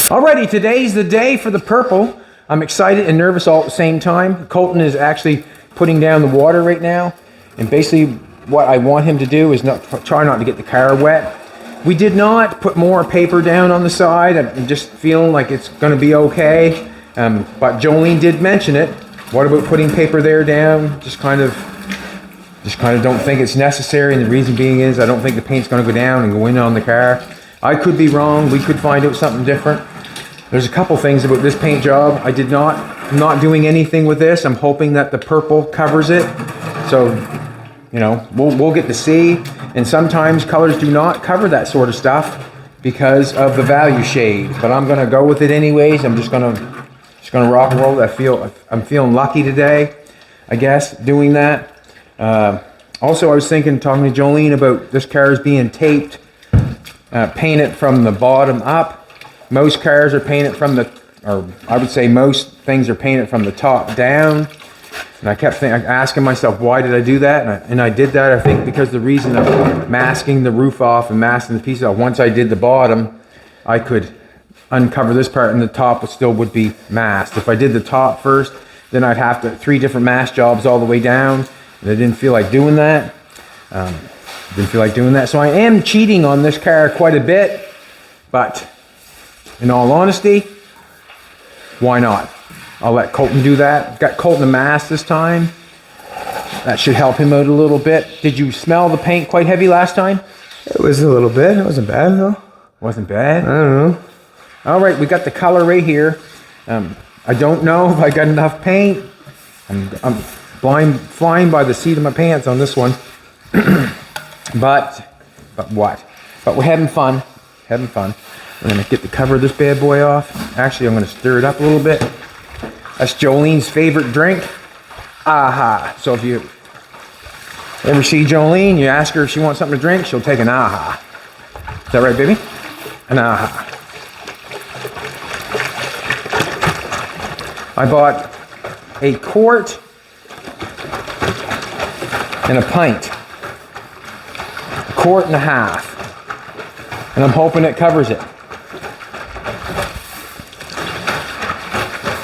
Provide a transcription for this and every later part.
Alrighty, today's the day for the purple. I'm excited and nervous all at the same time. Colton is actually putting down the water right now. And basically what I want him to do is try not to get the car wet. We did not put more paper down on the side. I'm just feeling like it's going to be okay. But Jolene did mention it. What about putting paper there down? Just kind of don't think it's necessary. And the reason being is I don't think the paint's going to go down and go in on the car. I could be wrong. We could find out something different. There's a couple things about this paint job. I'm not doing anything with this. I'm hoping that the purple covers it. So, you know, we'll get to see. And sometimes colors do not cover that sort of stuff because of the value shade. But I'm gonna go with it anyways. I'm just gonna rock and roll. I'm feeling lucky today, I guess, doing that. Also, I was talking to Jolene about this car is being taped, painted from the bottom up. Most cars are painted from I would say most things are painted from the top down. And I kept asking myself, why did I do that? And I did that, I think, because the reason of masking the roof off and masking the pieces off. Once I did the bottom, I could uncover this part and the top would be masked. If I did the top first, then I'd have to 3 different mask jobs all the way down. And I didn't feel like doing that. So I am cheating on this car quite a bit, but in all honesty, why not? I'll let Colton do that. Got Colton a mask this time. That should help him out a little bit. Did you smell the paint quite heavy last time? It was a little bit. It wasn't bad though. Wasn't bad? I don't know. All right, we got the color right here. I don't know if I got enough paint. I'm flying by the seat of my pants on this one. But what? But we're having fun. I'm gonna get the cover of this bad boy off. Actually, I'm gonna stir it up a little bit. That's Jolene's favorite drink. Aha. So if you ever see Jolene, you ask her if she wants something to drink, she'll take an aha. Is that right, baby? An aha. I bought a quart and a pint. A quart and a half. And I'm hoping it covers it.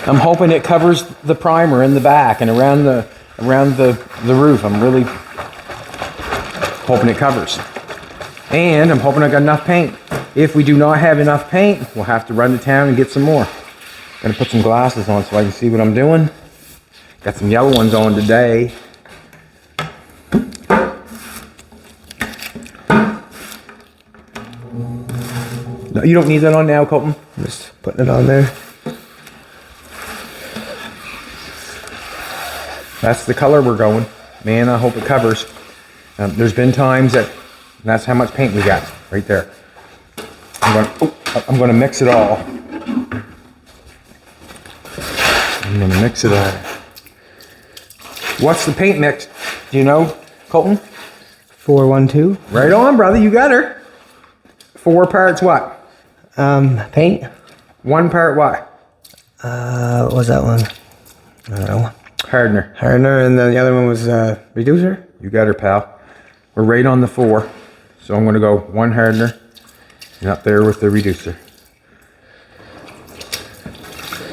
I'm hoping it covers the primer in the back and around the roof. I'm really hoping it covers. And I'm hoping I got enough paint. If we do not have enough paint, we'll have to run to town and get some more. Gonna put some glasses on so I can see what I'm doing. Got some yellow ones on today. No, you don't need that on now, Colton. I'm just putting it on there. That's the color we're going. Man, I hope it covers. There's been times that's how much paint we got right there. I'm gonna mix it all. What's the paint mix? Do you know, Colton? 412. Right on, brother. You got her. 4 parts what? Paint. 1 part what? What was that one? I don't know. Hardener. And then the other one was reducer. You got her, pal. We're right on the 4. So I'm going to go 1 hardener and up there with the reducer.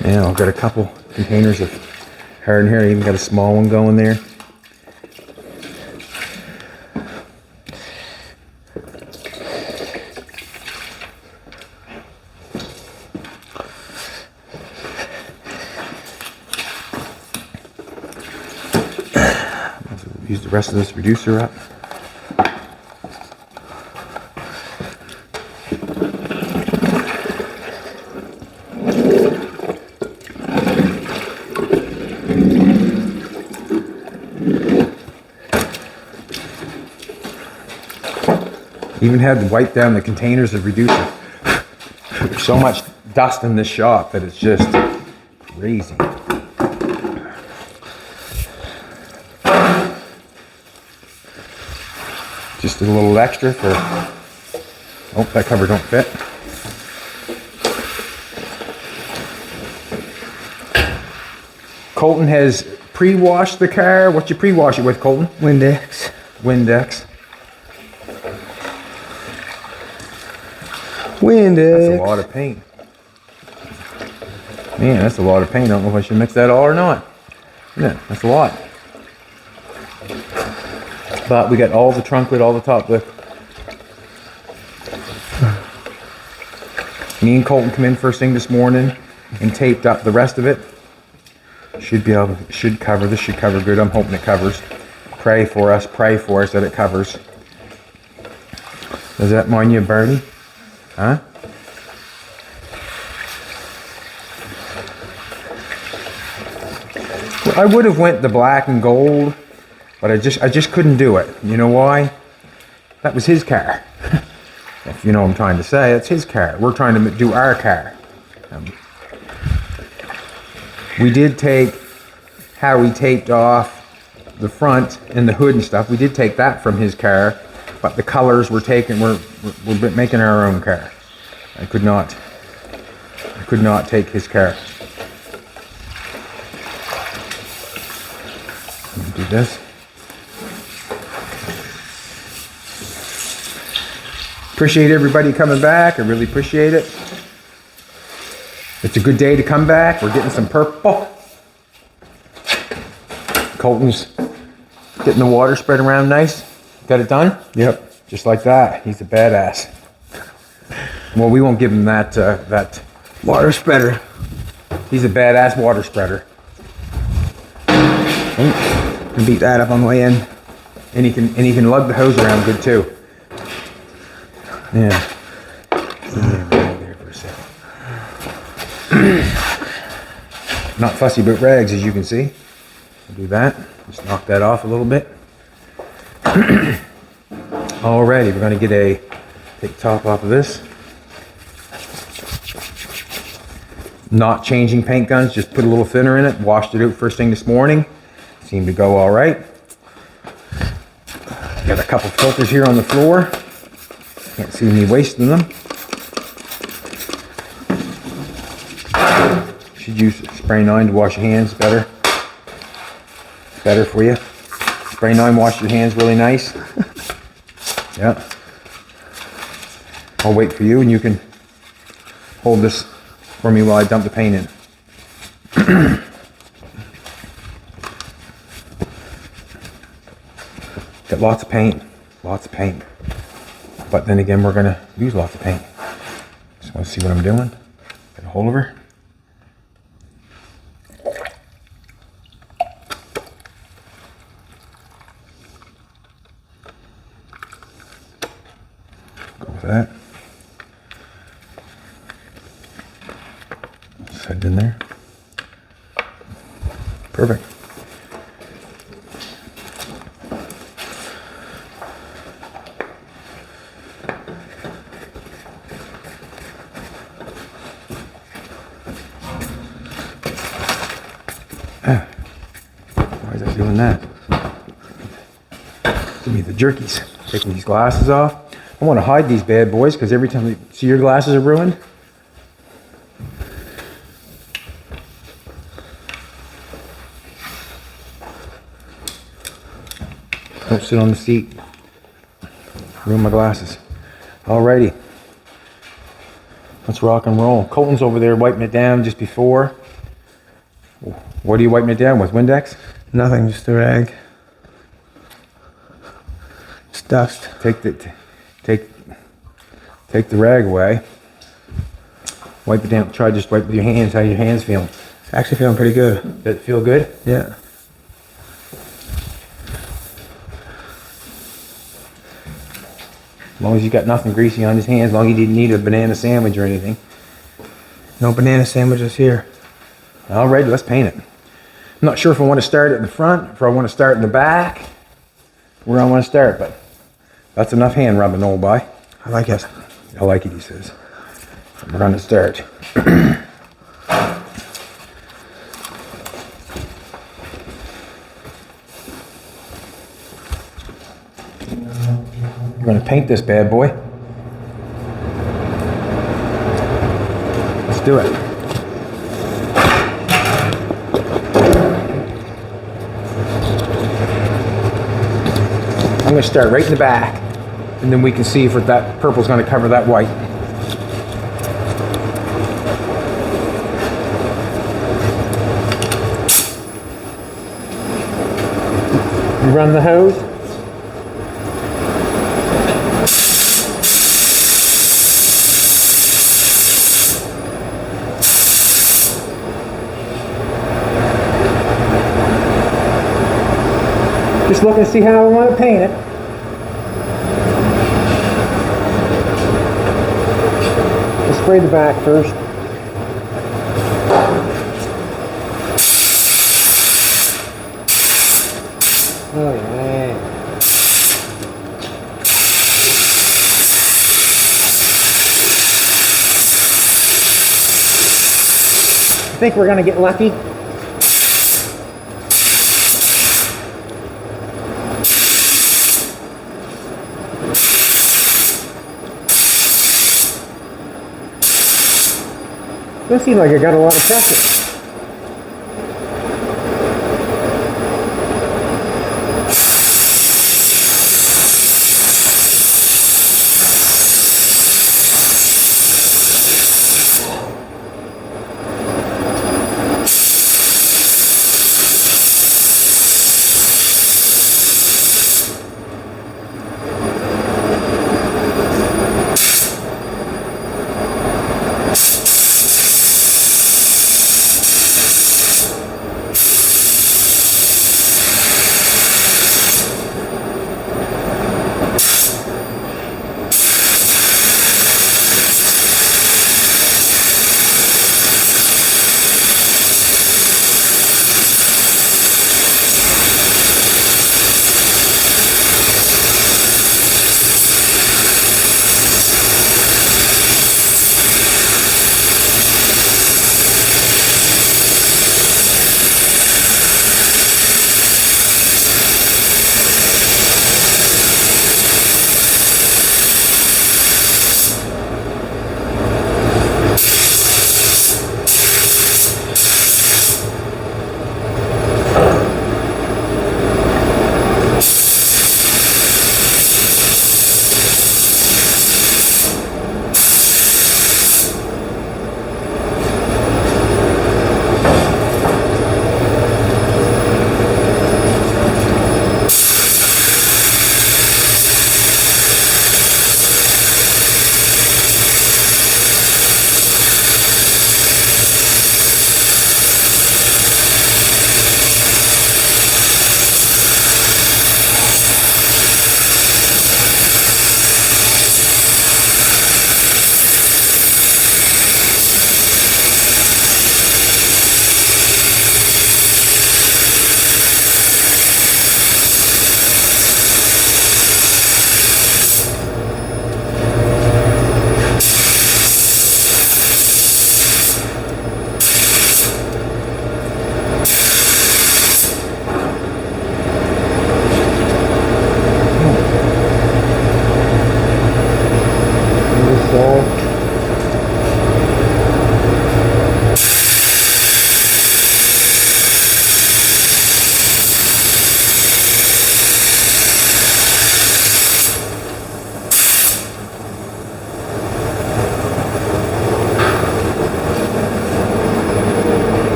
Now I've got a couple containers of hardener here. I even got a small one going there. Use the rest of this reducer up. Even had to wipe down the containers of reducer. There's so much dust in this shop that it's just crazy. Just a little extra for, oh, that cover don't fit. Colton has pre-washed the car. What you pre-wash it with, Colton? Windex. That's a lot of paint. Man, that's a lot of paint. I don't know if I should mix that all or not. Yeah, that's a lot. But we got all the trunk lid, all the top lid. Me and Colton come in first thing this morning and taped up the rest of it. Should cover. This should cover good. I'm hoping it covers. Pray for us that it covers. Does that mind you of Bernie? Huh? Well, I would have went the black and gold, but I just couldn't do it. You know why? That was his car. If you know what I'm trying to say, it's his car. We're trying to do our car. We did take how he taped off the front and the hood and stuff. We did take that from his car, but the colors were taken. We're making our own car. I could not take his car. Let me do this. Appreciate everybody coming back. I really appreciate it. It's a good day to come back. We're getting some purple. Colton's getting the water spread around nice. Got it done? Yep. Just like that. He's a badass. Well, we won't give him that Water spreader. He's a badass water spreader. And beat that up on the way in. And he can lug the hose around good too. Yeah. There for a second. Not fussy about rags, as you can see. I'll do that. Just knock that off a little bit. Alrighty, we're going to take the top off of this. Not changing paint guns, just put a little thinner in it. Washed it out first thing this morning. Seemed to go all right. Got a couple filters here on the floor. Can't see me wasting them. Should use spray 9 to wash your hands better. Better for you. Spray 9 wash your hands really nice. Yeah. I'll wait for you and you can hold this for me while I dump the paint in. Got lots of paint. But then again, we're gonna use lots of paint. Just want to see what I'm doing. Get a hold of her. Go with that. Set in there. Perfect. Why is that doing that? Give me the jerkies. Taking these glasses off. I want to hide these bad boys because every time you see your glasses are ruined. Don't sit on the seat. Ruin my glasses. Alrighty. Let's rock and roll. Colton's over there wiping it down just before. What are you wiping it down with? Windex? Nothing, just a rag. It's dust. Take the rag away. Wipe it down. Try just wipe with your hands. How your hands feeling? It's actually feeling pretty good. Does it feel good? Yeah. As long as you got nothing greasy on his hands, as long as you didn't need a banana sandwich or anything. No banana sandwiches here. Alright, let's paint it. I'm not sure if I want to start it in the front, if I want to start in the back, where I want to start, but that's enough hand rubbing, old boy. I like it. I like it, he says. We're going to start. We're going to paint this bad boy. Let's do it. I'm going to start right in the back, and then we can see if that purple's going to cover that white. You run the hose. Just looking to see how I want to paint it. Let's spray the back first. Oh yeah. I think we're gonna get lucky. Doesn't seem like I got a lot of pressure.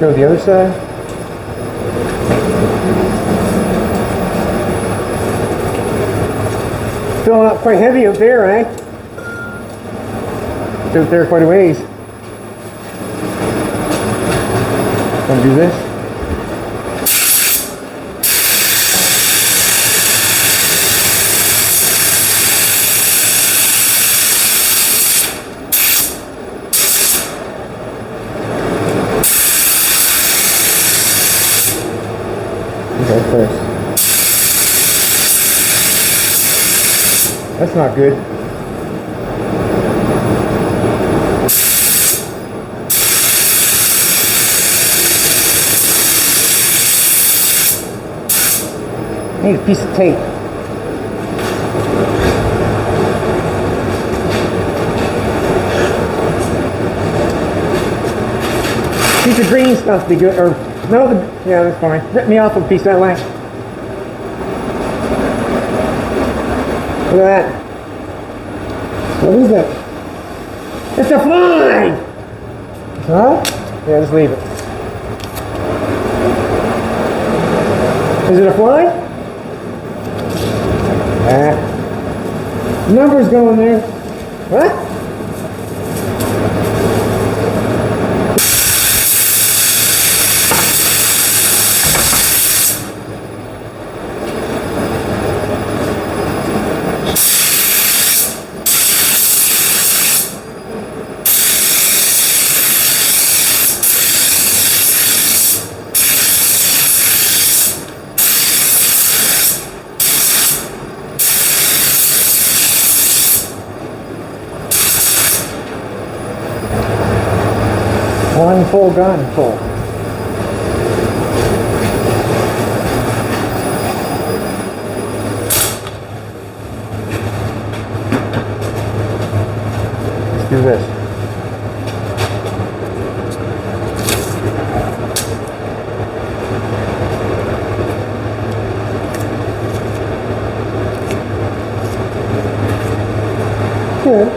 Go to the other side. Filling up quite heavy out there, eh? It's out there quite a ways. Gonna do this. Okay, first. That's not good. I need a piece of tape. Piece of green stuff be good, or no? Yeah, that's fine. Rip me off a piece of that lamp. Look at that. What is that? It's a fly! Huh? Yeah, just leave it. Is it a fly? Numbers going there. What? One full gun full. Let's do this. Good.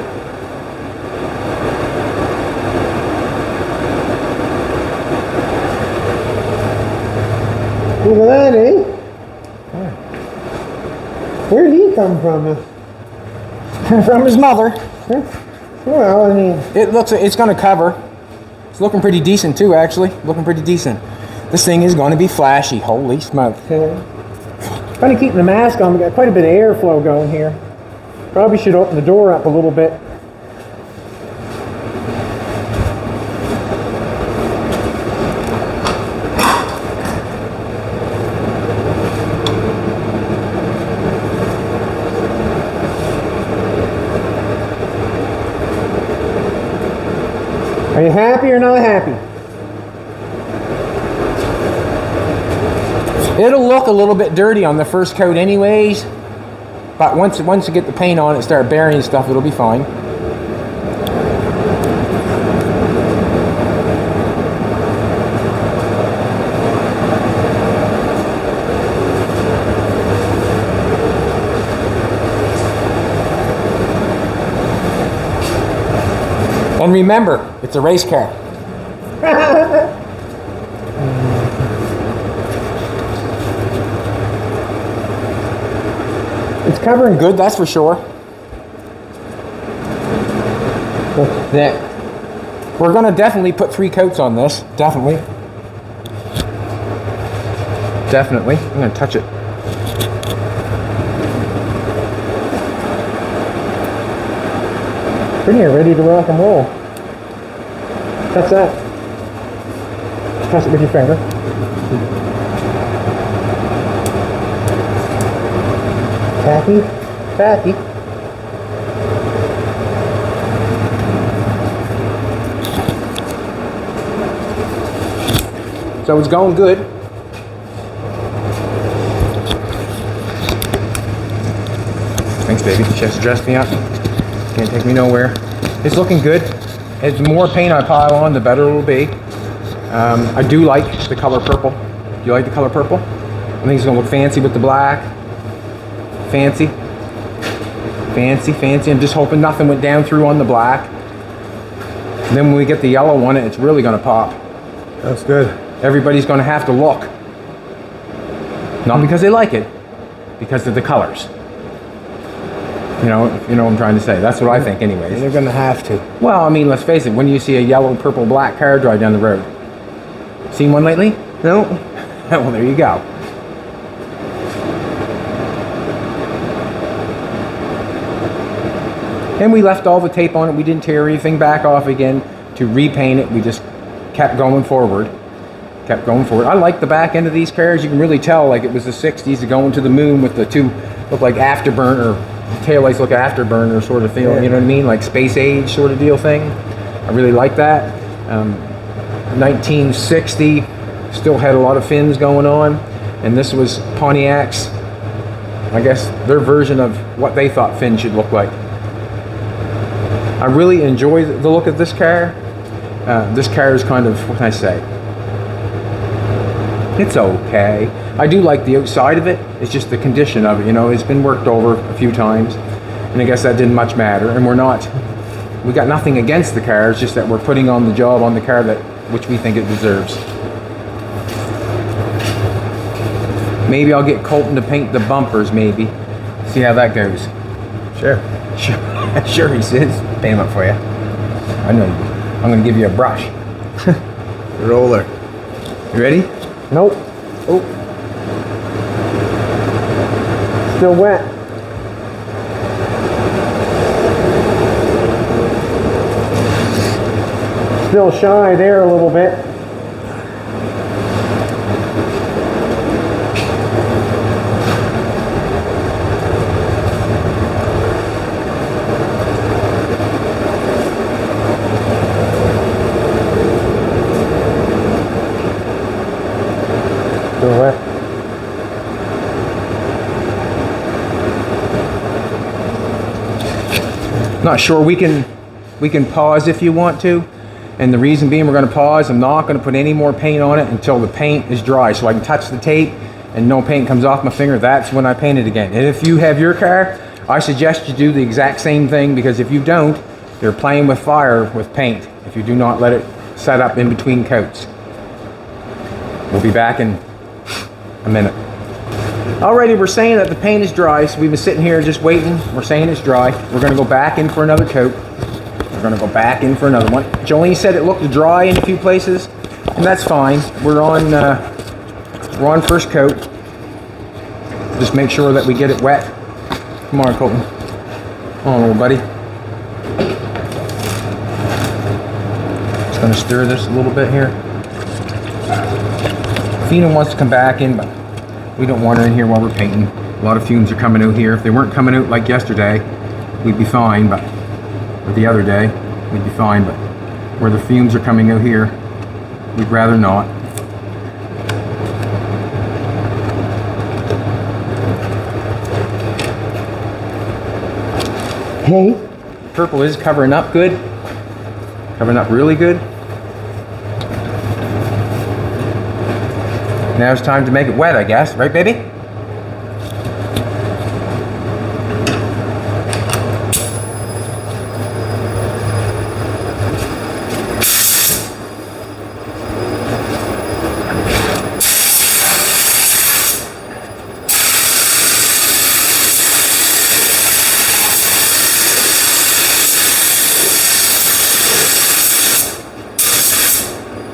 Look at that, eh? Where did he come from? From his mother. Well, I mean, It's going to cover. It's looking pretty decent too, actually. Looking pretty decent. This thing is going to be flashy. Holy smoke. kind of keeping the mask on. We got quite a bit of airflow going here. Probably should open the door up a little bit. Are you happy or not happy? It'll look a little bit dirty on the first coat anyways, but once you get the paint on it, start burying stuff, it'll be fine. And remember, it's a race car. It's covering good, that's for sure. We're going to definitely put 3 coats on this. Definitely. Definitely. I'm going to touch it. Pretty near ready to rock and roll. Touch that. Touch it with your finger. Tacky, tacky. So it's going good. Thanks, baby. She has to dress me up. Can't take me nowhere. It's looking good. As more paint I pile on, the better it will be. I do like the color purple. Do you like the color purple? I think it's gonna look fancy with the black. Fancy. Fancy, fancy. I'm just hoping nothing went down through on the black. And then when we get the yellow on it, it's really gonna pop. That's good. Everybody's gonna have to look. Not because they like it, because of the colors. You know what I'm trying to say. That's what I think anyways. They're gonna have to. Well, I mean, let's face it, when you see a yellow, purple, black car drive down the road. Seen one lately? No. Well, there you go. And we left all the tape on it. We didn't tear anything back off again to repaint it. We just kept going forward. Kept going forward. I like the back end of these cars. You can really tell like it was the 60s going to the moon with the two look like afterburner, taillights look afterburner sort of feel. Yeah. You know what I mean? Like space age sort of deal thing. I really like that. 1960 still had a lot of fins going on, and this was Pontiac's, I guess, their version of what they thought fins should look like. I really enjoy the look of this car. This car is kind of, what can I say? It's okay. I do like the outside of it. It's just the condition of it, you know. It's been worked over a few times, and I guess that didn't much matter. And we got nothing against the car. It's just that we're putting on the job on the car which we think it deserves. Maybe I'll get Colton to paint the bumpers, maybe. See how that goes. Sure. Sure, he says. Paint them up for you. I know you do. I'm gonna give you a brush. Roller. You ready? Nope. Oh. Still wet. Still shy there a little bit. Still wet. Not sure. We can pause if you want to. And the reason being we're going to pause, I'm not going to put any more paint on it until the paint is dry, so I can touch the tape and no paint comes off my finger. That's when I paint it again. And if you have your car, I suggest you do the exact same thing, because if you don't, you're playing with fire with paint if you do not let it set up in between coats. We'll be back in a minute. Alrighty, we're saying that the paint is dry, so we've been sitting here just waiting. We're saying it's dry. We're going to go back in for another coat. We're going to go back in for another one. Jolene said it looked dry in a few places, and that's fine. We're on first coat. Just make sure that we get it wet. Come on, Colton. Come on, little buddy. Just going to stir this a little bit here. Fina wants to come back in, but we don't want her in here while we're painting. A lot of fumes are coming out here. If they weren't coming out like yesterday, we'd be fine, but or the other day, we'd be fine, but where the fumes are coming out here, we'd rather not. Hey. Purple is covering up good. Covering up really good. Now it's time to make it wet, I guess. Right, baby?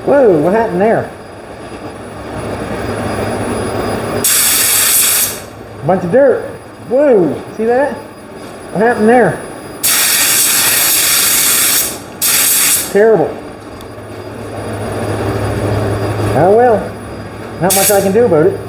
Whoa, what happened there? Bunch of dirt. Whoa, see that? What happened there? Terrible. Oh well, not much I can do about it.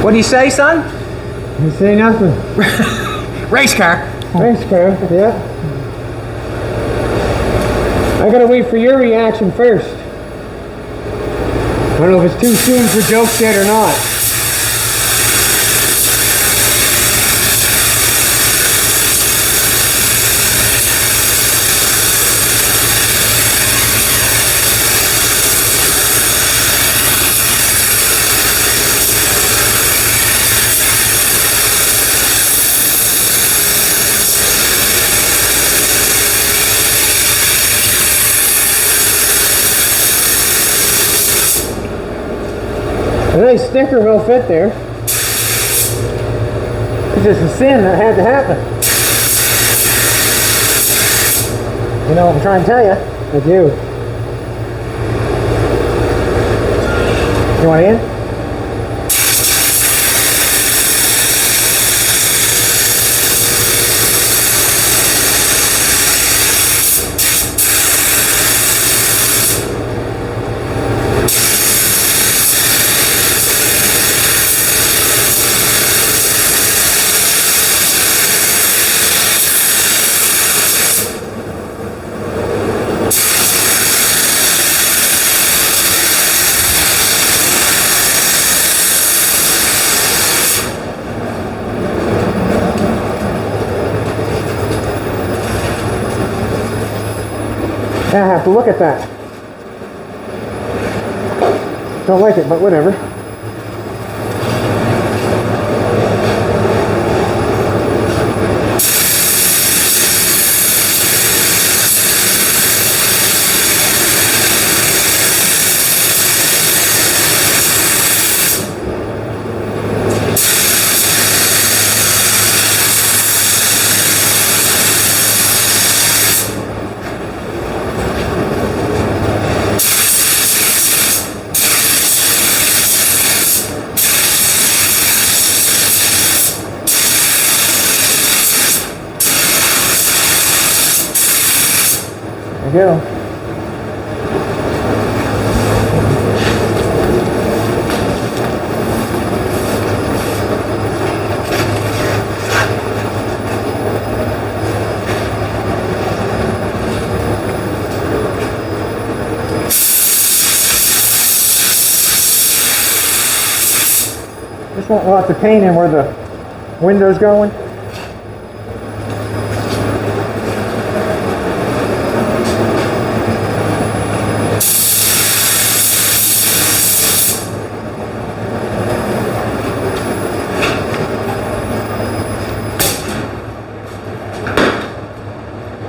What do you say, son? You say nothing. Race car. Race car, yeah. I gotta wait for your reaction first. I don't know if it's too soon for jokes yet or not. nice sticker will fit there. It's just a sin that had to happen. You know what I'm trying to tell you? I do. You want in? I have to look at that. Don't like it, but whatever. There you go. Just want lots of paint in where the window's going.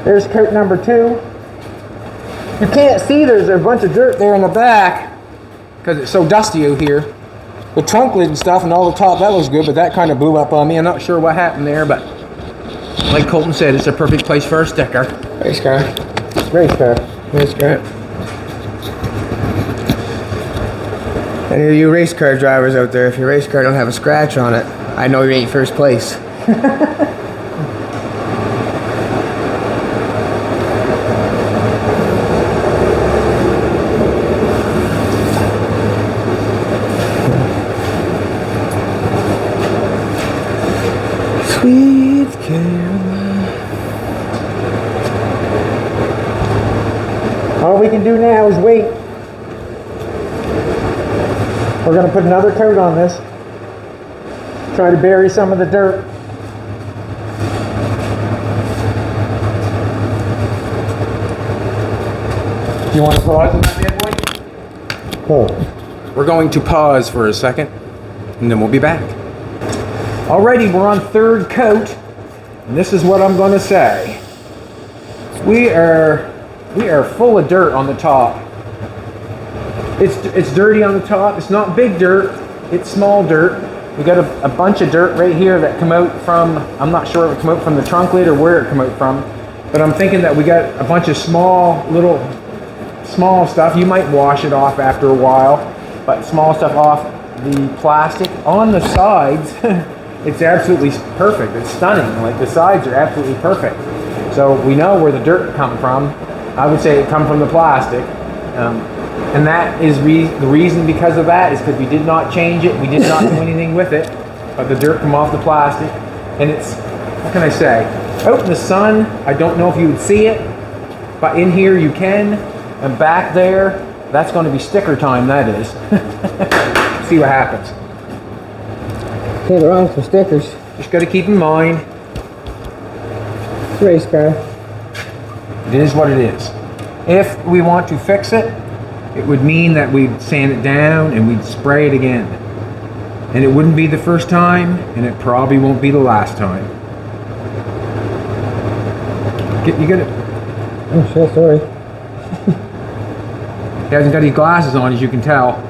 There's coat number 2. You can't see there's a bunch of dirt there in the back because it's so dusty out here. The trunk lid and stuff and all the top, that looks good, but that kind of blew up on me. I'm not sure what happened there, but like Colton said, it's a perfect place for a sticker. Race car. Race car. Race car. Any of you race car drivers out there, if your race car don't have a scratch on it, I know you ain't first place. Sweet Caroline. All we can do now is wait. We're going to put another coat on this. Try to bury some of the dirt. You want to pause on that bad boy? Oh. We're going to pause for a second, and then we'll be back. Alrighty, we're on third coat, and this is what I'm going to say. We are full of dirt on the top. It's dirty on the top. It's not big dirt. It's small dirt. We got a bunch of dirt right here that come out from, I'm not sure if it come out from the trunk lid or where it come out from, but I'm thinking that we got a bunch of small stuff. You might wash it off after a while, but small stuff off the plastic. On the sides, it's absolutely perfect. It's stunning. Like, the sides are absolutely perfect. So we know where the dirt come from. I would say it come from the plastic. And that is the reason because of that is because we did not change it. We did not do anything with it. But the dirt come off the plastic. And it's, what can I say? Out in the sun, I don't know if you would see it. But in here you can. And back there, that's going to be sticker time, that is. See what happens. Can't go wrong with some stickers. Just got to keep in mind, Race car. it is what it is. If we want to fix it, it would mean that we'd sand it down and we'd spray it again. And it wouldn't be the first time, and it probably won't be the last time. You get it? Oh shit, sorry. He hasn't got his glasses on, as you can tell.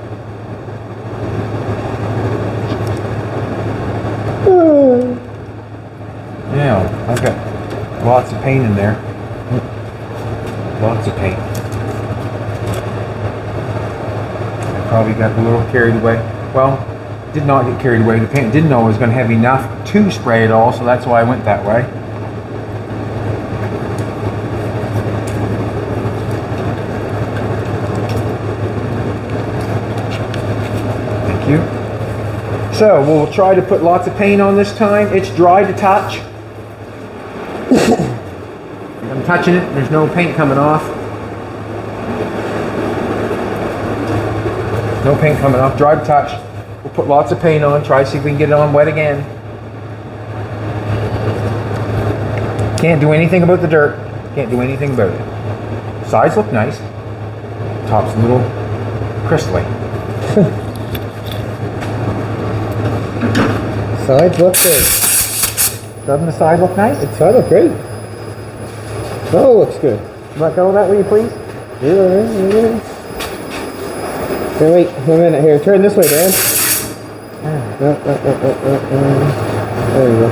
know. I've got lots of paint in there. Lots of paint. I probably got a little carried away. Well, did not get carried away. The paint didn't know I was going to have enough to spray it all, so that's why I went that way. Thank you. So we'll try to put lots of paint on this time. It's dry to touch. I'm touching it, there's no paint coming off. No paint coming off, dry to touch. We'll put lots of paint on, try to see if we can get it on wet again. Can't do anything about the dirt. Can't do anything about it. Sides look nice. Top's a little crystally. Sides look good. Doesn't the side look nice? The side look great. Oh, looks good. Let go of that, will you please? Yeah. Here, wait 1 minute here. Turn this way, Dan. There you go.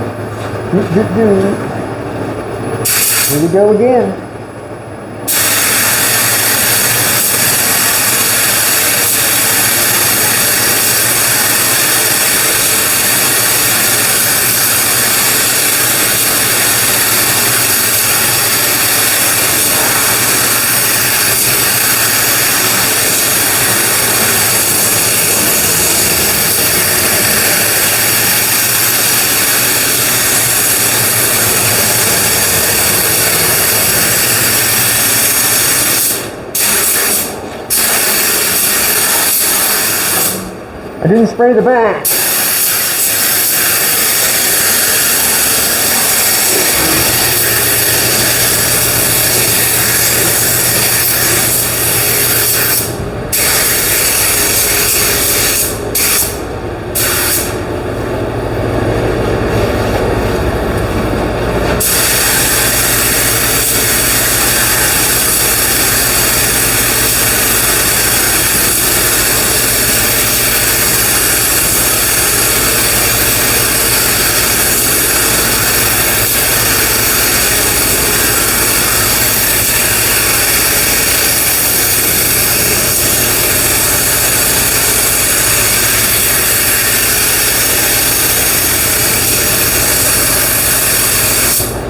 Here we go again. I didn't spray the back.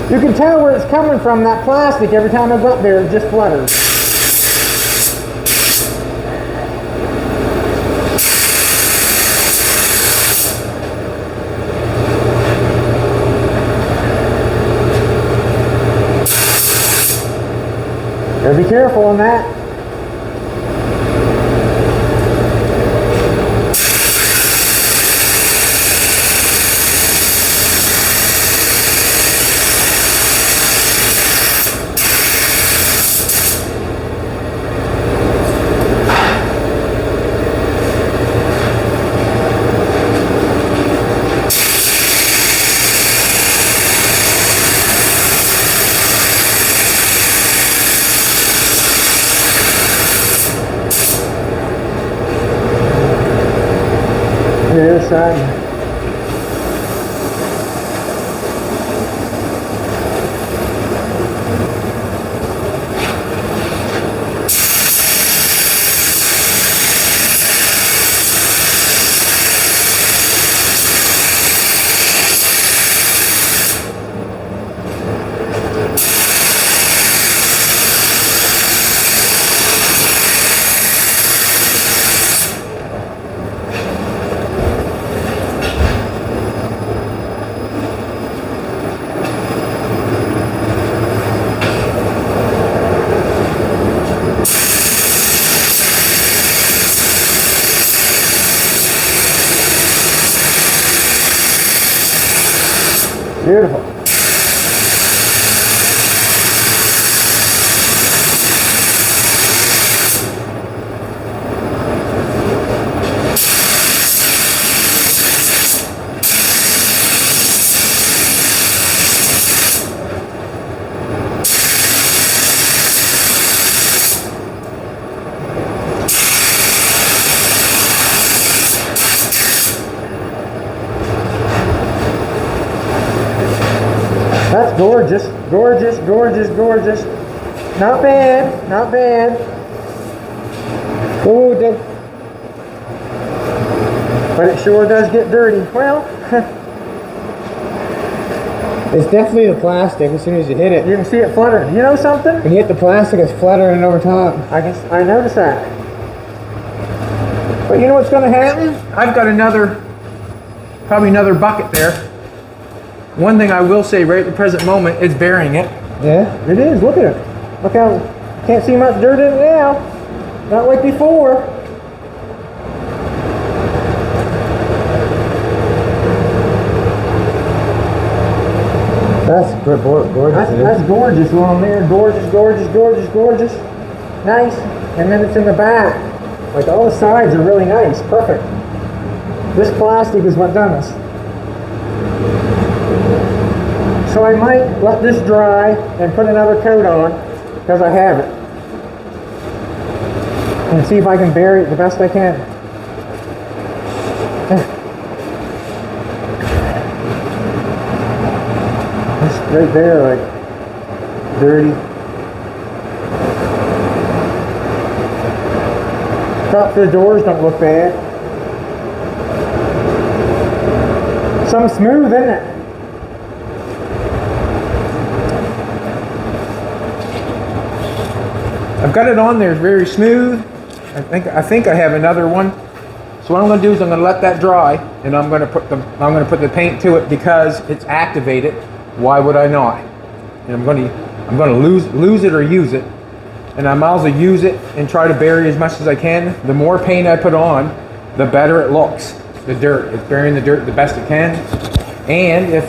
You can tell where it's coming from, that plastic. Every time I go up there, it just flutters. Gotta be careful on that. The other side. Beautiful. That's gorgeous, gorgeous, gorgeous, gorgeous. Not bad, not bad. Oh, but it sure does get dirty. Well, It's definitely the plastic as soon as you hit it. you can see it fluttering. You know something? When you hit the plastic, it's fluttering over top. I noticed that. But you know what's going to happen? I've got probably another bucket there. One thing I will say right at the present moment, it's burying it. Yeah? It is. Look at it. Look how, can't see much dirt in it now. Not like before. That's gorgeous. That's gorgeous along there. Gorgeous, gorgeous, gorgeous, gorgeous. Nice. And then it's in the back. Like all the sides are really nice. Perfect. This plastic is what done us. So I might let this dry and put another coat on because I have it. And see if I can bury it the best I can. It's right there, like dirty. Top of the doors don't look bad. Some smooth, isn't it? I've got it on there, it's very smooth. I think I have another one. So what I'm going to do is I'm going to let that dry, and I'm going to put the paint to it because it's activated. Why would I not? And I'm going to lose it or use it, and I might as well use it and try to bury as much as I can. The more paint I put on, the better it looks. The dirt, it's burying the dirt the best it can. And if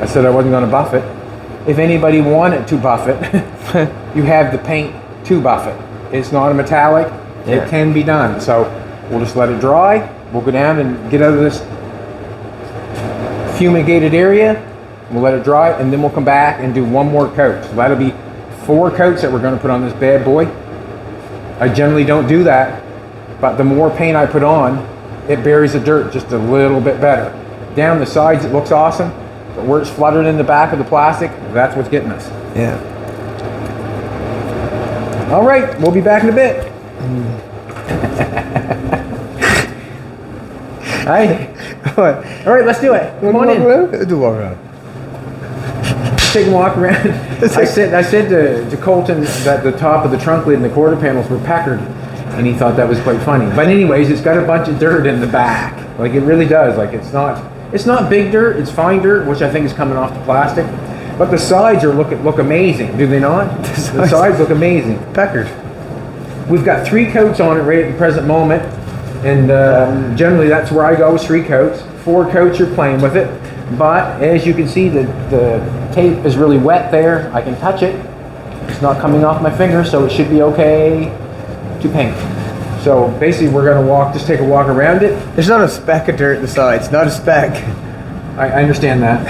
I said I wasn't going to buff it, if anybody wanted to buff it, you have the paint to buff it. It's not a metallic. Yeah. It can be done. So we'll just let it dry. We'll go down and get out of this fumigated area. We'll let it dry, and then we'll come back and do one more coat. So that'll be 4 coats that we're going to put on this bad boy. I generally don't do that, but the more paint I put on, it buries the dirt just a little bit better. Down the sides, it looks awesome, but where it's fluttered in the back of the plastic, that's what's getting us. Yeah. All right, we'll be back in a bit. All right, let's do it. Come on in. Do walk around. Take a walk around. I said to Colton that the top of the trunk lid and the quarter panels were peckered, and he thought that was quite funny. But anyways, it's got a bunch of dirt in the back. Like it really does. Like it's not big dirt, it's fine dirt, which I think is coming off the plastic. But the sides look amazing, do they not? The sides look amazing. Peckered. We've got 3 coats on it right at the present moment, and generally that's where I go is 3 coats. 4 coats, you're playing with it. But as you can see, the tape is really wet there. I can touch it. It's not coming off my finger, so it should be okay to paint. So basically we're gonna just take a walk around it. There's not a speck of dirt in the sides, not a speck. I understand that.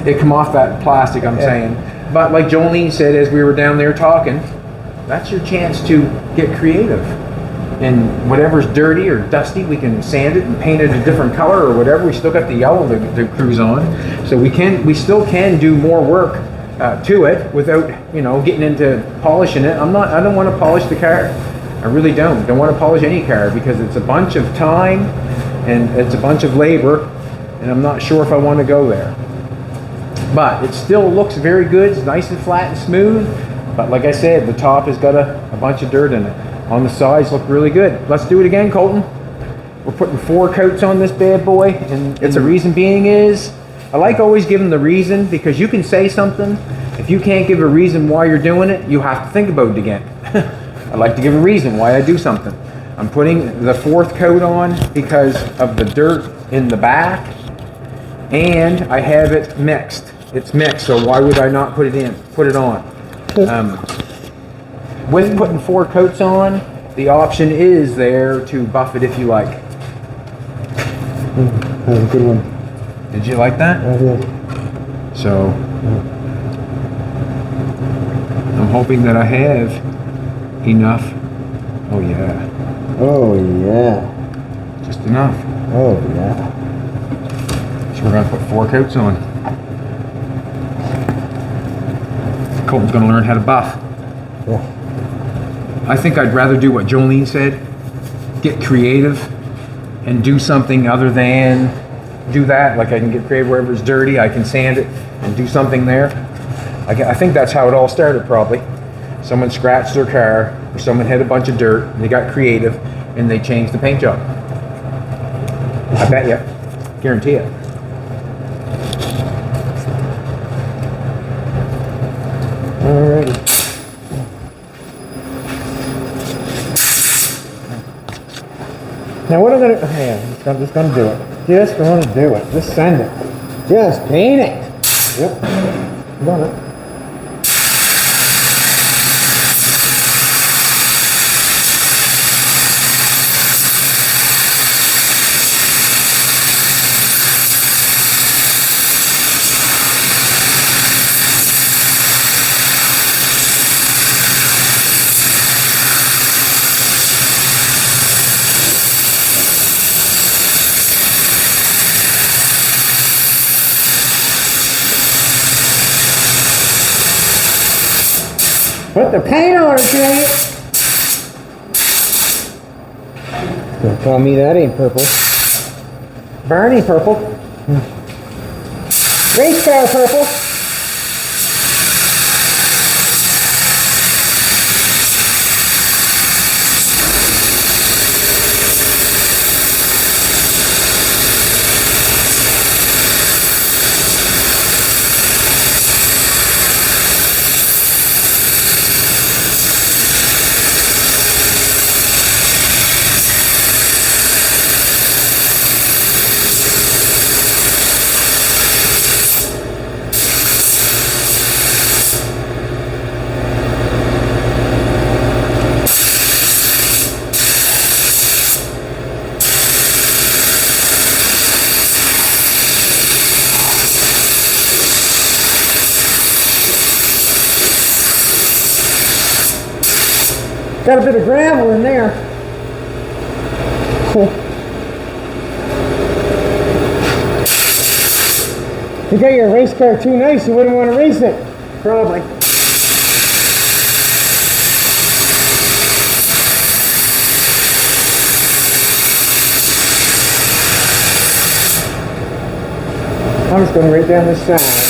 It come off that plastic, I'm saying. But like Jolene said as we were down there talking, that's your chance to get creative. And whatever's dirty or dusty, we can sand it and paint it a different color or whatever. We still got the yellow to cruise on, so we still can do more work to it without getting into polishing it. I don't want to polish the car. I really don't want to polish any car because it's a bunch of time and it's a bunch of labor, and I'm not sure if I want to go there. But it still looks very good. It's nice and flat and smooth. But like I said, the top has got a bunch of dirt in it. On the sides look really good. Let's do it again, Colton. We're putting 4 coats on this bad boy, and the reason being is, I like always giving the reason, because you can say something. If you can't give a reason why you're doing it, you have to think about it again. I like to give a reason why I do something. I'm putting the 4th coat on because of the dirt in the back, and I have it mixed. It's mixed, so why would I not put it on? With putting 4 coats on, the option is there to buff it if you like. That was a good one. Did you like that? I did. So, I'm hoping that I have enough. Oh yeah. Oh yeah. Just enough. Oh yeah. So we're gonna put 4 coats on. Colton's gonna learn how to buff. I think I'd rather do what Jolene said, get creative and do something other than do that. Like I can get creative wherever it's dirty, I can sand it and do something there. I think that's how it all started probably. Someone scratched their car, or someone had a bunch of dirt, and they got creative, and they changed the paint job. I bet you, guarantee it. Alrighty. Now what I'm gonna, I'm just gonna do it. Just gonna do it. Just send it. Just paint it. Yep. Done it. Put the paint on it, Jay. Don't tell me that ain't purple. Bernie purple. Race car purple. Got a bit of gravel in there. You got your race car too nice, you wouldn't want to race it. Probably. I'm just going right down this side.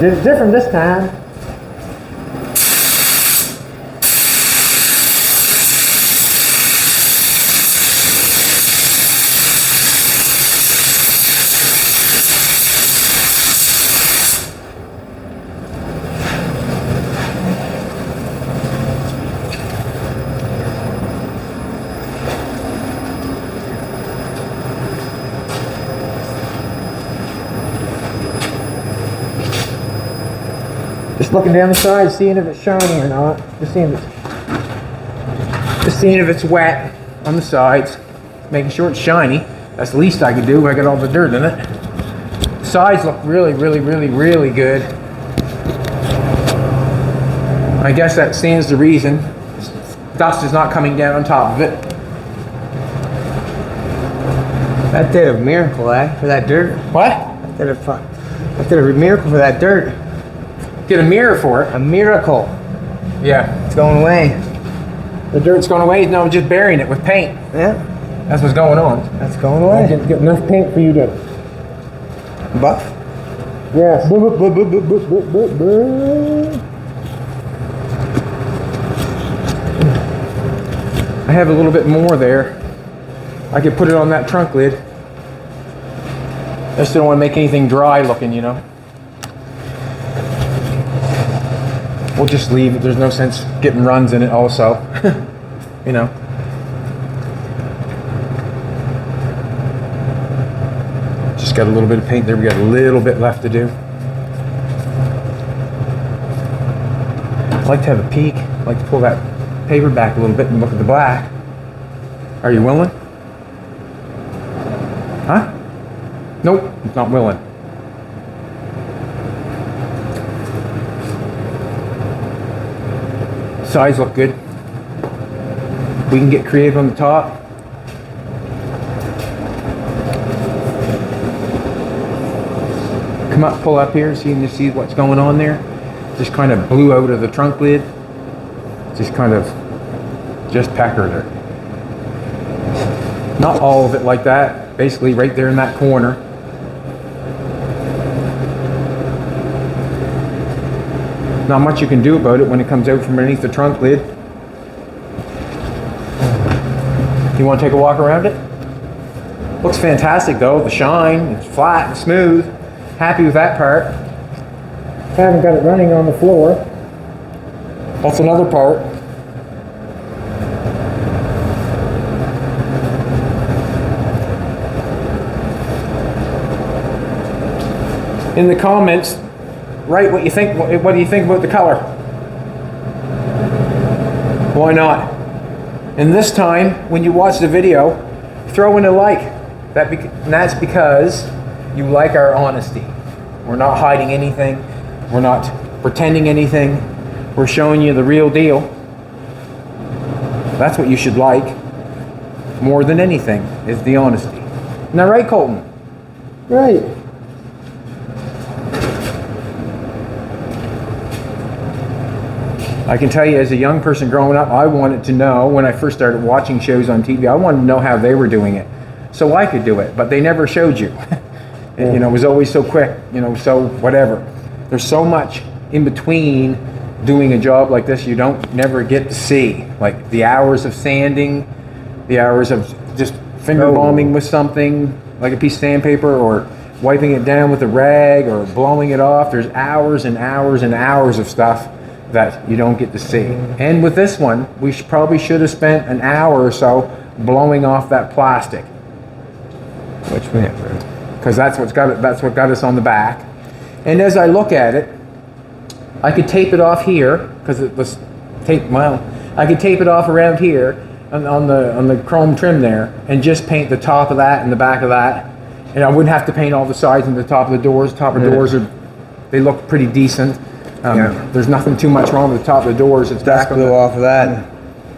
It's different this time. Just looking down the side, seeing if it's shiny or not. Just seeing if it's wet on the sides, making sure it's shiny. That's the least I could do. I got all the dirt in it. The sides look really, really, really, really good. I guess that stands to reason. Dust is not coming down on top of it. That did a miracle, for that dirt. What? That did a miracle for that dirt. Get a mirror for it. A miracle. Yeah. It's going away. The dirt's going away. No, just burying it with paint. Yeah. That's what's going on. That's going away. Get enough paint for you to buff. Yes. I have a little bit more there. I could put it on that trunk lid. I just don't want to make anything dry looking, you know. We'll just leave it. There's no sense getting runs in it also. You know. Just got a little bit of paint there. We got a little bit left to do. I like to have a peek. I like to pull that paper back a little bit and look at the black. Are you willing? Huh? Nope, it's not willing. Sides look good. We can get creative on the top. Come up, pull up here so you can see what's going on there. Just kind of blew out of the trunk lid. Just kind of just peckered her. Not all of it like that. Basically right there in that corner. Not much you can do about it when it comes out from underneath the trunk lid. You want to take a walk around it? Looks fantastic though. The shine, it's flat and smooth. Happy with that part. Haven't got it running on the floor. That's another part. In the comments, write what you think. What do you think about the color? Why not? And this time, when you watch the video, throw in a like. And that's because you like our honesty. We're not hiding anything. We're not pretending anything. We're showing you the real deal. That's what you should like more than anything, is the honesty. Isn't that right, Colton? Right. I can tell you, as a young person growing up, I wanted to know, when I first started watching shows on TV, I wanted to know how they were doing it so I could do it, but they never showed you. And, you know, it was always so quick, you know, so whatever. There's so much in between doing a job like this you don't never get to see, like the hours of sanding, the hours of just finger bombing with something like a piece of sandpaper, or wiping it down with a rag, or blowing it off. There's hours and hours and hours of stuff that you don't get to see. And with this one, we probably should have spent an hour or so blowing off that plastic. Which we never. Because that's what got us on the back. And as I look at it, I could tape it off here, because it was taped. Well, I could tape it off around here on the chrome trim there, and just paint the top of that and the back of that, and I wouldn't have to paint all the sides and the top of the doors. Doors they look pretty decent. There's nothing too much wrong with the top of the doors. It's Dust blew off of that.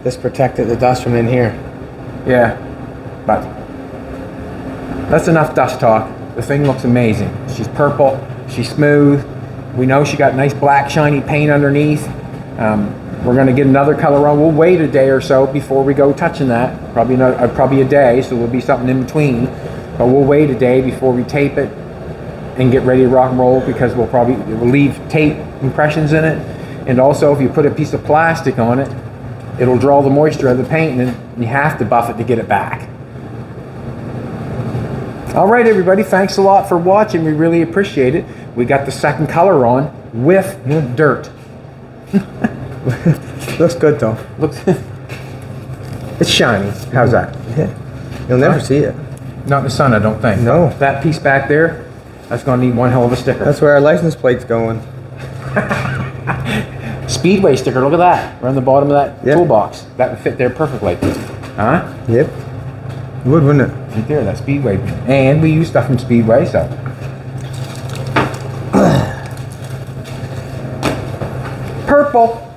This protected the dust from in here. Yeah, but that's enough dust talk. The thing looks amazing. She's purple. She's smooth. We know she got nice black shiny paint underneath. We're going to get another color on. We'll wait a day or so before we go touching that. Probably a day, so there'll be something in between. But we'll wait a day before we tape it and get ready to rock and roll, because we'll leave tape impressions in it. And also, if you put a piece of plastic on it, it'll draw the moisture out of the paint, and you have to buff it to get it back. All right, everybody, thanks a lot for watching. We really appreciate it. We got the second color on with dirt. Looks good though. It's shiny. How's that? Yeah. You'll never see it. Not in the sun, I don't think. No. That piece back there, that's going to need one hell of a sticker. That's where our license plate's going. Speedway sticker, look at that. Right on the bottom of that Yep. toolbox. That would fit there perfectly. Huh? Yep. Would, wouldn't it? Right there, that Speedway. And we use stuff from Speedway, so. Purple.